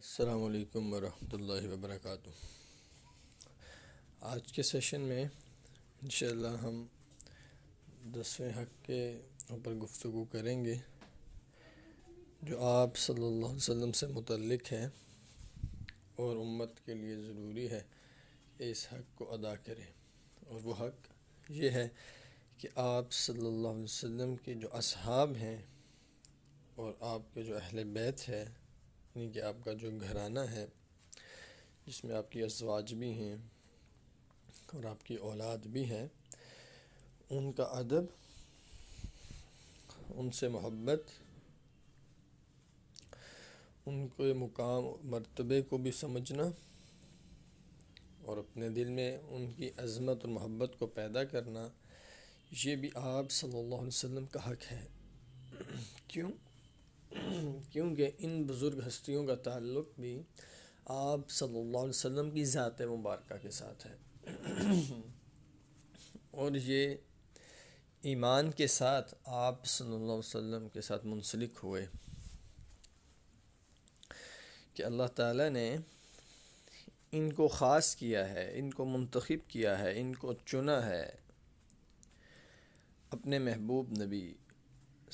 السلام علیکم ورحمۃ اللہ وبرکاتہ۔ آج کے سیشن میں انشاءاللہ ہم 10ویں حق کے اوپر گفتگو کریں گے جو آپ صلی اللہ علیہ وسلم سے متعلق ہے اور امت کے لیے ضروری ہے کہ اس حق کو ادا کرے، اور وہ حق یہ ہے کہ آپ صلی اللہ علیہ وسلم کے جو اصحاب ہیں اور آپ کے جو اہل بیت ہے، یعنی کہ آپ کا جو گھرانہ ہے جس میں آپ کی ازواج بھی ہیں اور آپ کی اولاد بھی ہیں، ان کا ادب، ان سے محبت، ان کے مقام مرتبے کو بھی سمجھنا اور اپنے دل میں ان کی عظمت اور محبت کو پیدا کرنا، یہ بھی آپ صلی اللہ علیہ وسلم کا حق ہے۔ کیونکہ ان بزرگ ہستیوں کا تعلق بھی آپ صلی اللہ علیہ وسلم کی ذات مبارکہ کے ساتھ ہے، اور یہ ایمان کے ساتھ آپ صلی اللہ علیہ وسلم کے ساتھ منسلک ہوئے کہ اللہ تعالیٰ نے ان کو خاص کیا ہے، ان کو منتخب کیا ہے، ان کو چنا ہے اپنے محبوب نبی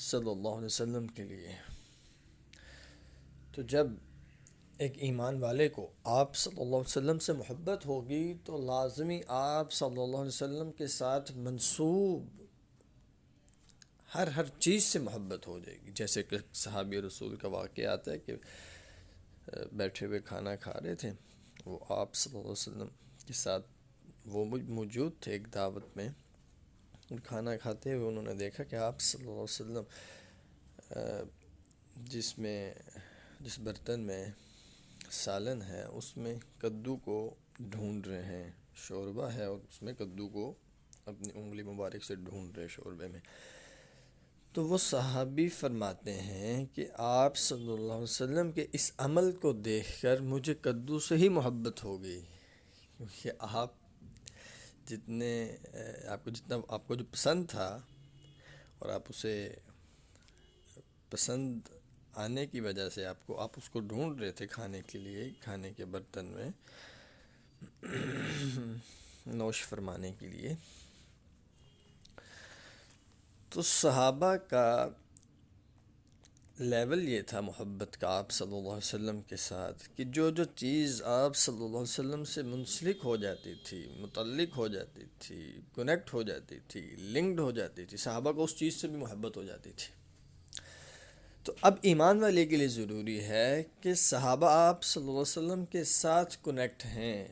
صلی اللہ علیہ وسلم کے لیے۔ تو جب ایک ایمان والے کو آپ صلی اللہ علیہ وسلم سے محبت ہوگی تو لازمی آپ صلی اللہ علیہ وسلم کے ساتھ منسوب ہر چیز سے محبت ہو جائے گی۔ جیسے کہ صحابی رسول کا واقعہ آتا ہے کہ بیٹھے ہوئے کھانا کھا رہے تھے، وہ آپ صلی اللہ علیہ وسلم کے ساتھ وہ موجود تھے ایک دعوت میں، اور کھانا کھاتے ہوئے انہوں نے دیکھا کہ آپ صلی اللہ علیہ وسلم جس برتن میں سالن ہے اس میں کدو کو ڈھونڈ رہے ہیں، شوربہ ہے اور اس میں کدو کو اپنی انگلی مبارک سے ڈھونڈ رہے شوربے میں۔ تو وہ صحابی فرماتے ہیں کہ آپ صلی اللہ علیہ وسلم کے اس عمل کو دیکھ کر مجھے کدو سے ہی محبت ہو گئی، کیونکہ آپ کو جو پسند تھا اور آپ اسے پسند آنے کی وجہ سے آپ اس کو ڈھونڈ رہے تھے کھانے کے لیے، کھانے کے برتن میں نوش فرمانے کے لیے۔ تو صحابہ کا لیول یہ تھا محبت کا آپ صلی اللہ علیہ وسلم کے ساتھ کہ جو چیز آپ صلی اللہ علیہ وسلم سے منسلک ہو جاتی تھی، متعلق ہو جاتی تھی، کنیکٹ ہو جاتی تھی، لنکڈ ہو جاتی تھی، صحابہ کو اس چیز سے بھی محبت ہو جاتی تھی۔ تو اب ایمان والے کے لیے ضروری ہے کہ صحابہ آپ صلی اللہ علیہ وسلم کے ساتھ کنیکٹ ہیں،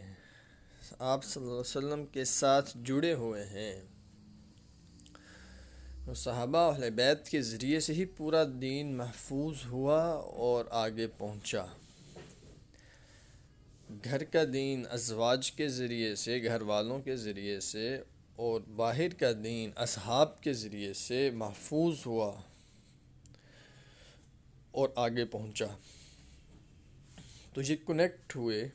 آپ صلی اللہ علیہ وسلم کے ساتھ جڑے ہوئے ہیں۔ صحابہ اہل بیت کے ذریعے سے ہی پورا دین محفوظ ہوا اور آگے پہنچا۔ گھر کا دین ازواج کے ذریعے سے، گھر والوں کے ذریعے سے، اور باہر کا دین اصحاب کے ذریعے سے محفوظ ہوا اور آگے پہنچا۔ تو یہ کنیکٹ ہوئے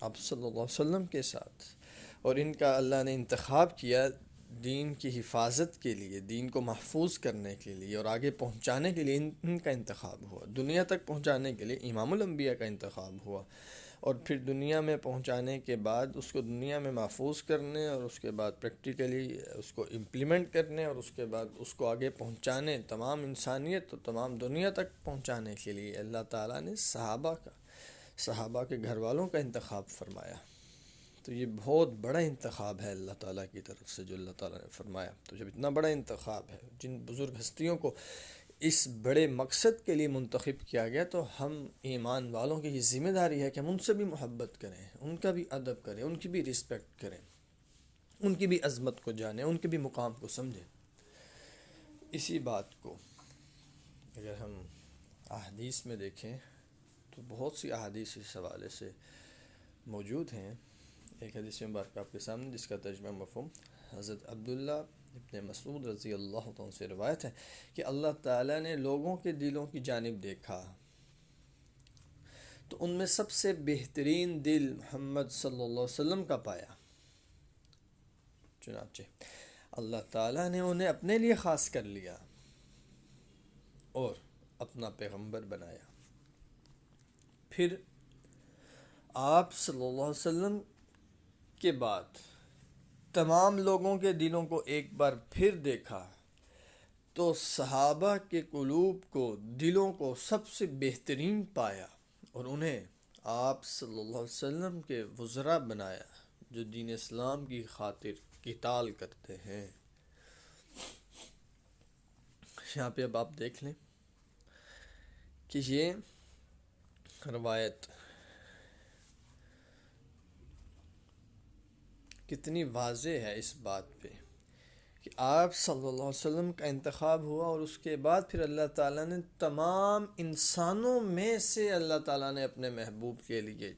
آپ صلی اللہ علیہ وسلم کے ساتھ، اور ان کا اللہ نے انتخاب کیا دین کی حفاظت کے لیے، دین کو محفوظ کرنے کے لیے اور آگے پہنچانے کے لیے ان کا انتخاب ہوا۔ دنیا تک پہنچانے کے لیے امام الانبیاء کا انتخاب ہوا، اور پھر دنیا میں پہنچانے کے بعد اس کو دنیا میں محفوظ کرنے، اور اس کے بعد پریکٹیکلی اس کو امپلیمنٹ کرنے، اور اس کے بعد اس کو آگے پہنچانے تمام انسانیت اور تمام دنیا تک پہنچانے کے لیے اللہ تعالیٰ نے صحابہ کے گھر والوں کا انتخاب فرمایا۔ تو یہ بہت بڑا انتخاب ہے اللہ تعالیٰ کی طرف سے جو اللہ تعالیٰ نے فرمایا۔ تو جب اتنا بڑا انتخاب ہے، جن بزرگ ہستیوں کو اس بڑے مقصد کے لیے منتخب کیا گیا، تو ہم ایمان والوں کی یہ ذمہ داری ہے کہ ہم ان سے بھی محبت کریں، ان کا بھی ادب کریں، ان کی بھی رسپیکٹ کریں، ان کی بھی عظمت کو جانیں، ان کے بھی مقام کو سمجھیں۔ اسی بات کو اگر ہم احادیث میں دیکھیں تو بہت سی احادیث اس حوالے سے موجود ہیں۔ ایک حدیث مبارکہ آپ کے سامنے جس کا ترجمہ مفہوم حضرت عبداللہ ابن مسعود رضی اللہ عنہ سے روایت ہے کہ اللہ تعالیٰ نے لوگوں کے دلوں کی جانب دیکھا تو ان میں سب سے بہترین دل محمد صلی اللہ علیہ وسلم کا پایا۔ چنانچہ اللہ تعالیٰ نے انہیں اپنے لیے خاص کر لیا اور اپنا پیغمبر بنایا۔ پھر آپ صلی اللہ علیہ وسلم کے بعد تمام لوگوں کے دلوں کو ایک بار پھر دیکھا تو صحابہ کے قلوب کو، دلوں کو سب سے بہترین پایا اور انہیں آپ صلی اللہ علیہ وسلم کے وزراء بنایا جو دین اسلام کی خاطر قتال کرتے ہیں۔ یہاں پہ اب آپ دیکھ لیں کہ یہ روایت کتنی واضح ہے اس بات پہ کہ آپ صلی اللہ علیہ وسلم کا انتخاب ہوا اور اس کے بعد پھر اللہ تعالیٰ نے تمام انسانوں میں سے اللہ تعالیٰ نے اپنے محبوب کے لیے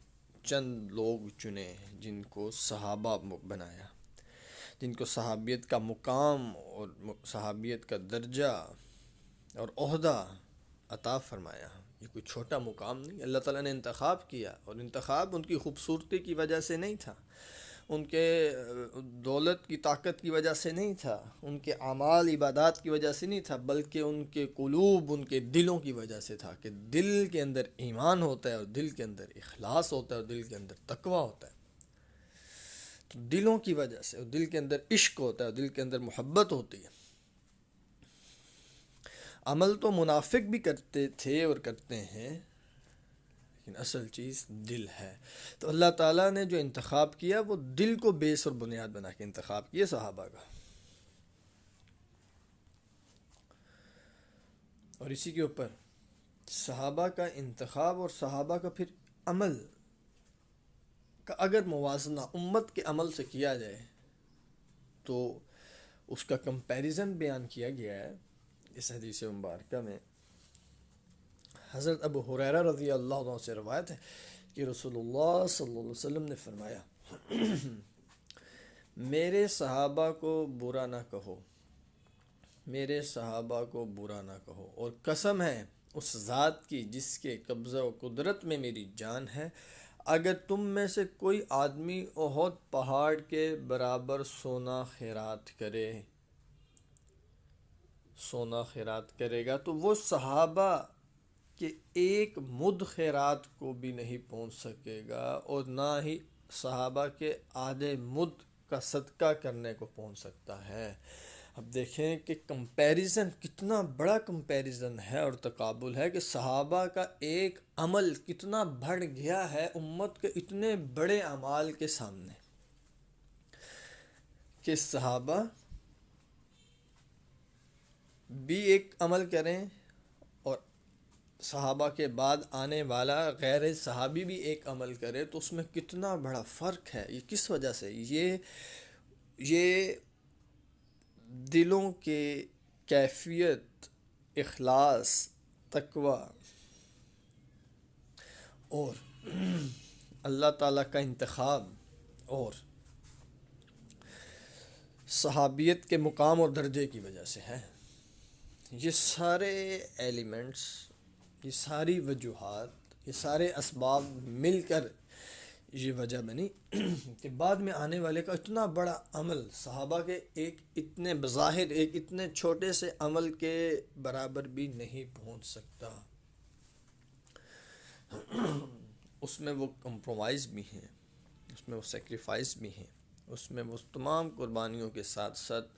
چند لوگ چنے جن کو صحابہ بنایا، جن کو صحابیت کا مقام اور صحابیت کا درجہ اور عہدہ عطا فرمایا۔ یہ کوئی چھوٹا مقام نہیں، اللہ تعالیٰ نے انتخاب کیا، اور انتخاب ان کی خوبصورتی کی وجہ سے نہیں تھا، ان کے دولت کی طاقت کی وجہ سے نہیں تھا، ان کے اعمال عبادات کی وجہ سے نہیں تھا، بلکہ ان کے قلوب، ان کے دلوں کی وجہ سے تھا کہ دل کے اندر ایمان ہوتا ہے اور دل کے اندر اخلاص ہوتا ہے اور دل کے اندر تقوی ہوتا ہے۔ تو دلوں کی وجہ سے، اور دل کے اندر عشق ہوتا ہے اور دل کے اندر محبت ہوتی ہے۔ عمل تو منافق بھی کرتے تھے اور کرتے ہیں، لیکن اصل چیز دل ہے۔ تو اللہ تعالیٰ نے جو انتخاب کیا وہ دل کو بیس اور بنیاد بنا کے انتخاب کیا صحابہ کا، اور اسی کے اوپر صحابہ کا انتخاب اور صحابہ کا پھر عمل کا اگر موازنہ امت کے عمل سے کیا جائے تو اس کا کمپیریزن بیان کیا گیا ہے اس حدیث مبارکہ میں۔ حضرت ابو ہریرہ رضی اللہ عنہ سے روایت ہے کہ رسول اللہ صلی اللہ علیہ وسلم نے فرمایا، میرے صحابہ کو برا نہ کہو، میرے صحابہ کو برا نہ کہو، اور قسم ہے اس ذات کی جس کے قبضہ و قدرت میں میری جان ہے، اگر تم میں سے کوئی آدمی احد پہاڑ کے برابر سونا خیرات کرے گا تو وہ صحابہ کہ ایک مد خیرات کو بھی نہیں پہنچ سکے گا، اور نہ ہی صحابہ کے آدھے مد کا صدقہ کرنے کو پہنچ سکتا ہے۔ اب دیکھیں کہ کمپیریزن کتنا بڑا کمپیریزن ہے اور تقابل ہے کہ صحابہ کا ایک عمل کتنا بڑھ گیا ہے امت کے اتنے بڑے اعمال کے سامنے، کہ صحابہ بھی ایک عمل کریں اور صحابہ کے بعد آنے والا غیر صحابی بھی ایک عمل کرے تو اس میں کتنا بڑا فرق ہے۔ یہ کس وجہ سے؟ یہ دلوں کے کیفیت، اخلاص، تقوی اور اللہ تعالیٰ کا انتخاب اور صحابیت کے مقام اور درجے کی وجہ سے ہے۔ یہ سارے ایلیمنٹس، یہ ساری وجوہات، یہ سارے اسباب مل کر یہ وجہ بنی کہ بعد میں آنے والے کا اتنا بڑا عمل صحابہ کے ایک اتنے بظاہر ایک اتنے چھوٹے سے عمل کے برابر بھی نہیں پہنچ سکتا۔ اس میں وہ کمپرومائز بھی ہیں، اس میں وہ سیکریفائس بھی ہیں، اس میں وہ تمام قربانیوں کے ساتھ ساتھ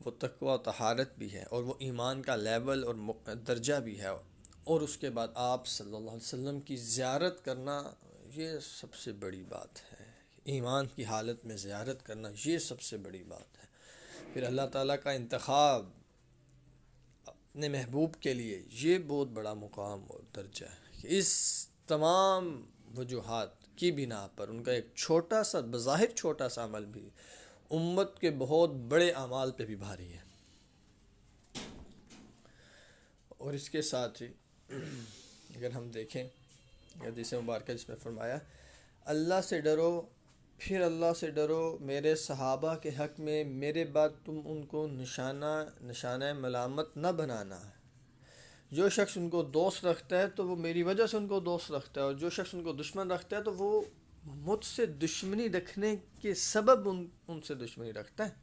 وہ تقوی و طہارت بھی ہے، اور وہ ایمان کا لیول اور درجہ بھی ہے، اور اس کے بعد آپ صلی اللہ علیہ وسلم کی زیارت کرنا یہ سب سے بڑی بات ہے۔ ایمان کی حالت میں زیارت کرنا یہ سب سے بڑی بات ہے۔ پھر اللہ تعالیٰ کا انتخاب اپنے محبوب کے لیے یہ بہت بڑا مقام اور درجہ ہے کہ اس تمام وجوہات کی بنا پر ان کا ایک چھوٹا سا بظاہر چھوٹا سا عمل بھی امت کے بہت بڑے اعمال پہ بھی بھاری ہے۔ اور اس کے ساتھ ہی اگر ہم دیکھیں حدیث مبارکہ جس میں فرمایا، اللہ سے ڈرو، پھر اللہ سے ڈرو میرے صحابہ کے حق میں، میرے بعد تم ان کو نشانہ ملامت نہ بنانا۔ جو شخص ان کو دوست رکھتا ہے تو وہ میری وجہ سے ان کو دوست رکھتا ہے، اور جو شخص ان کو دشمن رکھتا ہے تو وہ مجھ سے دشمنی رکھنے کے سبب ان سے دشمنی رکھتا ہے۔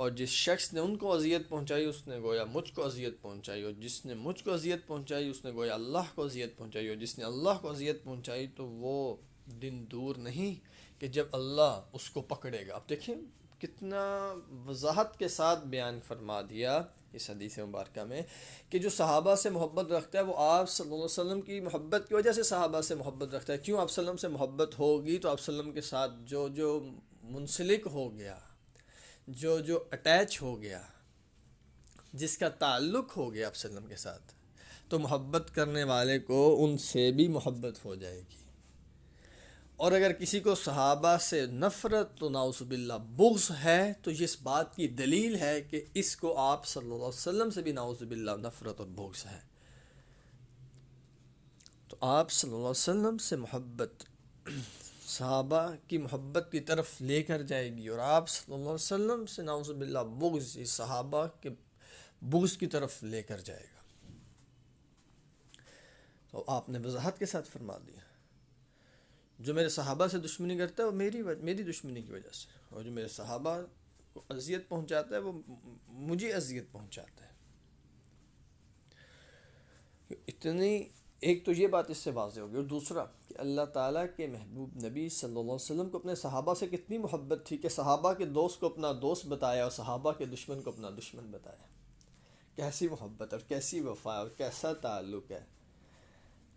اور جس شخص نے ان کو اذیت پہنچائی اس نے گویا مجھ کو اذیت پہنچائی، اور جس نے مجھ کو اذیت پہنچائی اس نے گویا اللہ کو اذیت پہنچائی، اور جس نے اللہ کو اذیت پہنچائی تو وہ دن دور نہیں کہ جب اللہ اس کو پکڑے گا۔ اب دیکھیں کتنا وضاحت کے ساتھ بیان فرما دیا اس حدیث مبارکہ میں کہ جو صحابہ سے محبت رکھتا ہے وہ آپ صلی اللہ علیہ وسلم کی محبت کی وجہ سے صحابہ سے محبت رکھتا ہے۔ کیوں؟ آپ صلی اللہ علیہ وسلم سے محبت ہوگی تو آپ صلی اللہ علیہ وسلم کے ساتھ جو منسلک ہو گیا، جو اٹیچ ہو گیا، جس کا تعلق ہو گیا آپ صلی اللہ علیہ وسلم کے ساتھ، تو محبت کرنے والے کو ان سے بھی محبت ہو جائے گی۔ اور اگر کسی کو صحابہ سے نفرت تو نعوذ باللہ بغض ہے تو یہ اس بات کی دلیل ہے کہ اس کو آپ صلی اللہ علیہ وسلم سے بھی نعوذ باللہ نفرت اور بغض ہے۔ تو آپ صلی اللہ علیہ وسلم سے محبت صحابہ کی محبت کی طرف لے کر جائے گی، اور آپ صلی اللہ علیہ وسلم سے نعوذ باللہ بغض اس صحابہ کے بغض کی طرف لے کر جائے گا۔ تو آپ نے وضاحت کے ساتھ فرما دیا، جو میرے صحابہ سے دشمنی کرتا ہے وہ میری دشمنی کی وجہ سے، اور جو میرے صحابہ کو اذیت پہنچاتا ہے وہ مجھے اذیت پہنچاتا ہے۔ اتنی ایک تو یہ بات اس سے واضح ہوگی، اور دوسرا کہ اللہ تعالیٰ کے محبوب نبی صلی اللہ علیہ وسلم کو اپنے صحابہ سے کتنی محبت تھی کہ صحابہ کے دوست کو اپنا دوست بتایا اور صحابہ کے دشمن کو اپنا دشمن بتایا۔ کیسی محبت اور کیسی وفا اور کیسا تعلق ہے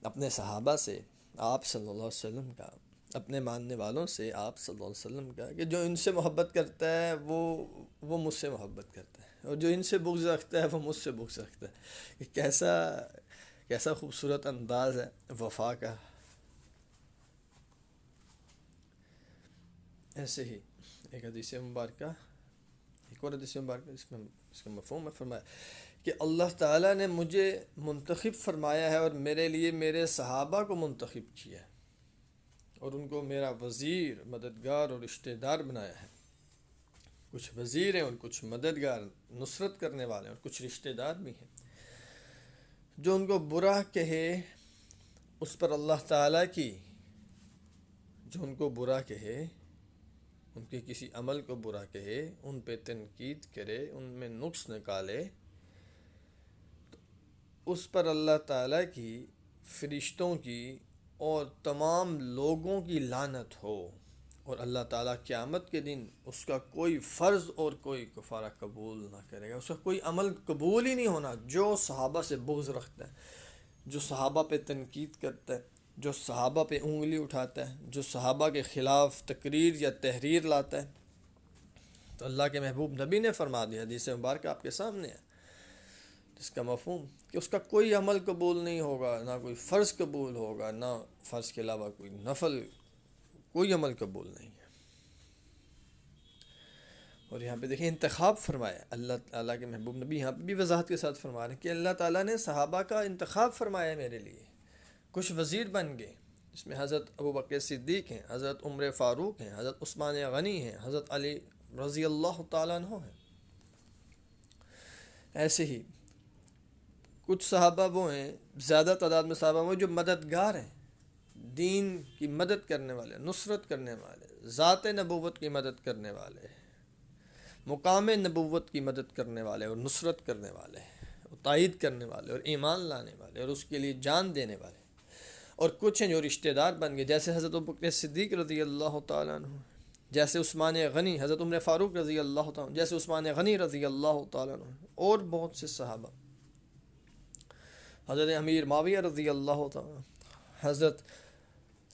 اپنے صحابہ سے آپ صلی اللہ علیہ وسلم کا، اپنے ماننے والوں سے آپ صلی اللہ علیہ وسلم کا، کہ جو ان سے محبت کرتا ہے وہ مجھ سے محبت کرتا ہے، اور جو ان سے بغض رکھتا ہے وہ مجھ سے بغض رکھتا ہے۔ کہ کیسا خوبصورت انداز ہے وفا کا۔ ایسے ہی ایک حدیث مبارکہ، ایک اور حدیث مبارکہ اس کا مفہوم ہے، فرمایا کہ اللہ تعالیٰ نے مجھے منتخب فرمایا ہے اور میرے لیے میرے صحابہ کو منتخب کیا ہے، اور ان کو میرا وزیر، مددگار اور رشتہ دار بنایا ہے۔ کچھ وزیر ہیں اور کچھ مددگار، نصرت کرنے والے ہیں، اور کچھ رشتہ دار بھی ہیں۔ جو ان کو برا کہے اس پر اللہ تعالیٰ کی، جو ان کو برا کہے، ان کے کسی عمل کو برا کہے، ان پہ تنقید کرے، ان میں نقص نکالے، اس پر اللہ تعالیٰ کی، فرشتوں کی اور تمام لوگوں کی لعنت ہو، اور اللہ تعالیٰ قیامت کے دن اس کا کوئی فرض اور کوئی کفارہ قبول نہ کرے گا۔ اس کا کوئی عمل قبول ہی نہیں ہونا جو صحابہ سے بغض رکھتا ہے، جو صحابہ پہ تنقید کرتا ہے، جو صحابہ پہ انگلی اٹھاتا ہے، جو صحابہ کے خلاف تقریر یا تحریر لاتا ہے۔ تو اللہ کے محبوب نبی نے فرما دیا، حدیث مبارکہ آپ کے سامنے ہے، اس کا مفہوم کہ اس کا کوئی عمل قبول نہیں ہوگا، نہ کوئی فرض قبول ہوگا، نہ فرض کے علاوہ کوئی نفل، کوئی عمل قبول نہیں ہے۔ اور یہاں پہ دیکھیں انتخاب فرمایا اللہ تعالیٰ کے محبوب نبی، یہاں پہ بھی وضاحت کے ساتھ فرما رہے ہیں کہ اللہ تعالیٰ نے صحابہ کا انتخاب فرمایا میرے لیے۔ کچھ وزیر بن گئے، اس میں حضرت ابوبکر صدیق ہیں، حضرت عمر فاروق ہیں، حضرت عثمان غنی ہیں، حضرت علی رضی اللہ تعالیٰ عنہ ہیں۔ ایسے ہی کچھ صحابہ وہ ہیں، زیادہ تعداد میں صحابہ وہ جو مددگار ہیں، دین کی مدد کرنے والے، نصرت کرنے والے، ذات نبوت کی مدد کرنے والے، مقام نبوت کی مدد کرنے والے اور نصرت کرنے والے اور تائید کرنے والے اور ایمان لانے والے اور اس کے لیے جان دینے والے۔ اور کچھ ہیں جو رشتہ دار بن گئے، جیسے حضرت ابوبکر صدیق رضی اللہ تعالیٰ عنہ، جیسے عثمان غنی، حضرت عمر فاروق رضی اللہ تعالیٰ عنہ، جیسے عثمان غنی رضی اللہ تعالیٰ عنہ، اور بہت سے صحابہ، حضرت امیر معاویہ رضی اللہ تعالیٰ عنہ، حضرت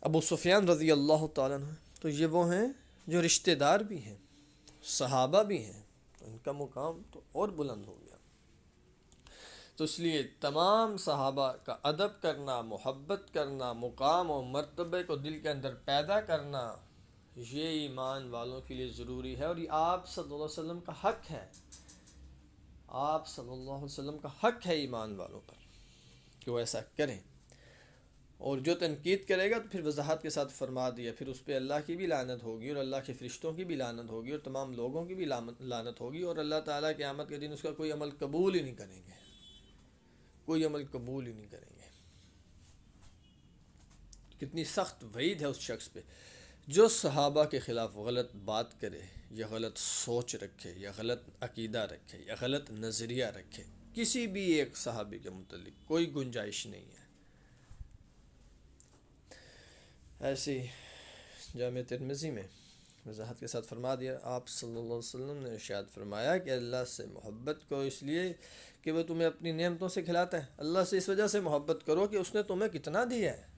ابو سفیان رضی اللہ تعالیٰ عنہ۔ تو یہ وہ ہیں جو رشتہ دار بھی ہیں، صحابہ بھی ہیں، تو ان کا مقام تو اور بلند ہو گیا۔ تو اس لیے تمام صحابہ کا ادب کرنا، محبت کرنا، مقام و مرتبے کو دل کے اندر پیدا کرنا، یہ ایمان والوں کے لیے ضروری ہے، اور یہ آپ صلی اللہ علیہ وسلم کا حق ہے۔ آپ صلی اللہ علیہ وسلم کا حق ہے ایمان والوں پر کہ وہ ایسا کریں۔ اور جو تنقید کرے گا تو پھر وضاحت کے ساتھ فرما دیا، پھر اس پہ اللہ کی بھی لعنت ہوگی اور اللہ کے فرشتوں کی بھی لعنت ہوگی اور تمام لوگوں کی بھی لعنت ہوگی، اور اللہ تعالیٰ قیامت کے دن اس کا کوئی عمل قبول ہی نہیں کریں گے، کوئی عمل قبول ہی نہیں کریں گے۔ کتنی سخت وعید ہے اس شخص پہ جو صحابہ کے خلاف غلط بات کرے یا غلط سوچ رکھے یا غلط عقیدہ رکھے یا غلط نظریہ رکھے، کسی بھی ایک صحابی کے متعلق کوئی گنجائش نہیں ہے۔ ایسی جامع ترمذی میں وضاحت کے ساتھ فرما دیا، آپ صلی اللہ علیہ وسلم نے ارشاد فرمایا کہ اللہ سے محبت کرو اس لیے کہ وہ تمہیں اپنی نعمتوں سے کھلاتا ہے۔ اللہ سے اس وجہ سے محبت کرو کہ اس نے تمہیں کتنا دیا ہے۔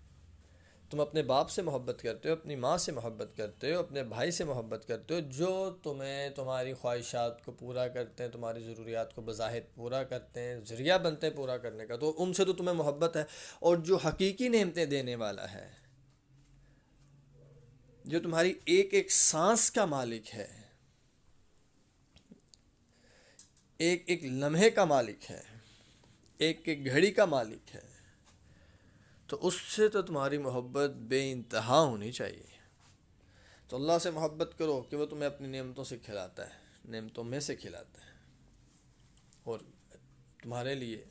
تم اپنے باپ سے محبت کرتے ہو، اپنی ماں سے محبت کرتے ہو، اپنے بھائی سے محبت کرتے ہو، جو تمہیں تمہاری خواہشات کو پورا کرتے ہیں، تمہاری ضروریات کو بظاہر پورا کرتے ہیں، ذریعہ بنتے ہیں پورا کرنے کا، تو ان سے تو تمہیں محبت ہے۔ اور جو حقیقی نعمتیں دینے والا ہے، جو تمہاری ایک ایک سانس کا مالک ہے، ایک ایک لمحے کا مالک ہے، ایک ایک گھڑی کا مالک ہے، تو اس سے تو تمہاری محبت بے انتہا ہونی چاہیے۔ تو اللہ سے محبت کرو کہ وہ تمہیں اپنی نعمتوں سے کھلاتا ہے، نعمتوں میں سے کھلاتا ہے، اور تمہارے لیے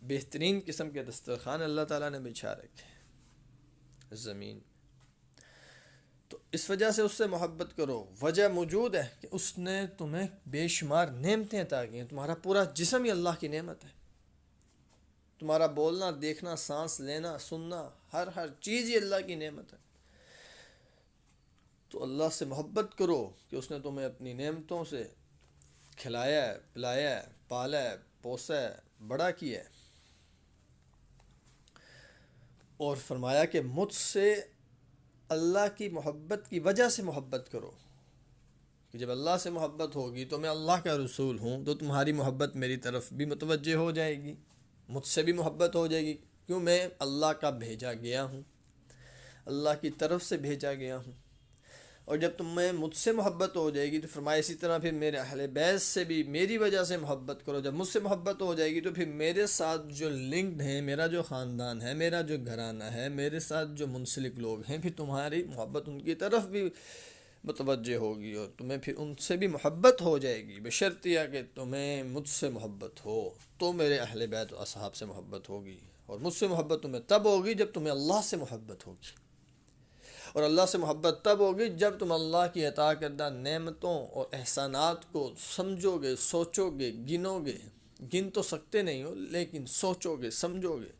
بہترین قسم کے دسترخوان اللہ تعالیٰ نے بچھا رکھے زمین۔ تو اس وجہ سے اس سے محبت کرو۔ وجہ موجود ہے کہ اس نے تمہیں بے شمار نعمتیں عطا کی ہیں، تمہارا پورا جسم ہی اللہ کی نعمت ہے، تمہارا بولنا، دیکھنا، سانس لینا، سننا، ہر چیز ہی اللہ کی نعمت ہے۔ تو اللہ سے محبت کرو کہ اس نے تمہیں اپنی نعمتوں سے کھلایا ہے، پلایا ہے، پالا ہے، پوسا ہے، بڑا کیا ہے، اور فرمایا کہ مجھ سے اللہ کی محبت کی وجہ سے محبت کرو، کہ جب اللہ سے محبت ہوگی تو میں اللہ کا رسول ہوں، تو تمہاری محبت میری طرف بھی متوجہ ہو جائے گی، مجھ سے بھی محبت ہو جائے گی، کیوں میں اللہ کا بھیجا گیا ہوں، اللہ کی طرف سے بھیجا گیا ہوں۔ اور جب تمہیں مجھ سے محبت ہو جائے گی تو فرمایا اسی طرح پھر میرے اہل بیت سے بھی میری وجہ سے محبت کرو۔ جب مجھ سے محبت ہو جائے گی تو پھر میرے ساتھ جو لنکڈ ہیں، میرا جو خاندان ہے، میرا جو گھرانہ ہے، میرے ساتھ جو منسلک لوگ ہیں، پھر تمہاری محبت ان کی طرف بھی متوجہ ہوگی، اور تمہیں پھر ان سے بھی محبت ہو جائے گی، بشرطیہ کہ تمہیں مجھ سے محبت ہو تو میرے اہل بیت و اصحاب سے محبت ہوگی، اور مجھ سے محبت تمہیں تب ہوگی جب تمہیں اللہ سے محبت ہوگی، اور اللہ سے محبت تب ہوگی جب تم اللہ کی عطا کردہ نعمتوں اور احسانات کو سمجھو گے، سوچو گے، گنو گے، گن تو سکتے نہیں ہو لیکن سوچو گے، سمجھو گے،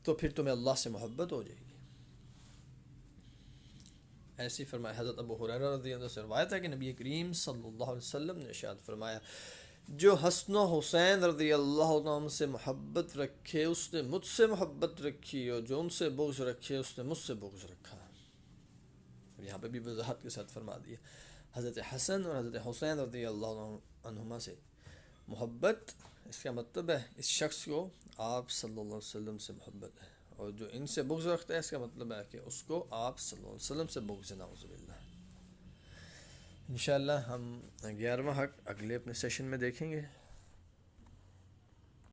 تو پھر تمہیں اللہ سے محبت ہو جائے گی۔ ایسی فرمایا حضرت ابو ہریرہ رضی اللہ عنہ سے روایت ہے کہ نبی کریم صلی اللہ علیہ وسلم نے ارشاد فرمایا، جو حسن و حسین رضی اللہ عنہ سے محبت رکھے اس نے مجھ سے محبت رکھی، اور جو ان سے بغض رکھے اس نے مجھ سے بغض رکھا۔ یہاں پہ بھی وضاحت کے ساتھ فرما دیا، حضرت حسن اور حضرت حسین رضی اللہ عنہما سے محبت، اس کا مطلب ہے اس شخص کو آپ صلی اللہ علیہ وسلم سے محبت ہے، اور جو ان سے بغض رکھتا ہے اس کا مطلب ہے کہ اس کو آپ صلی اللہ علیہ وسلم سے بغض ہے، نعوذ باللہ۔ انشاءاللہ ہم 11واں حق اگلے اپنے سیشن میں دیکھیں گے۔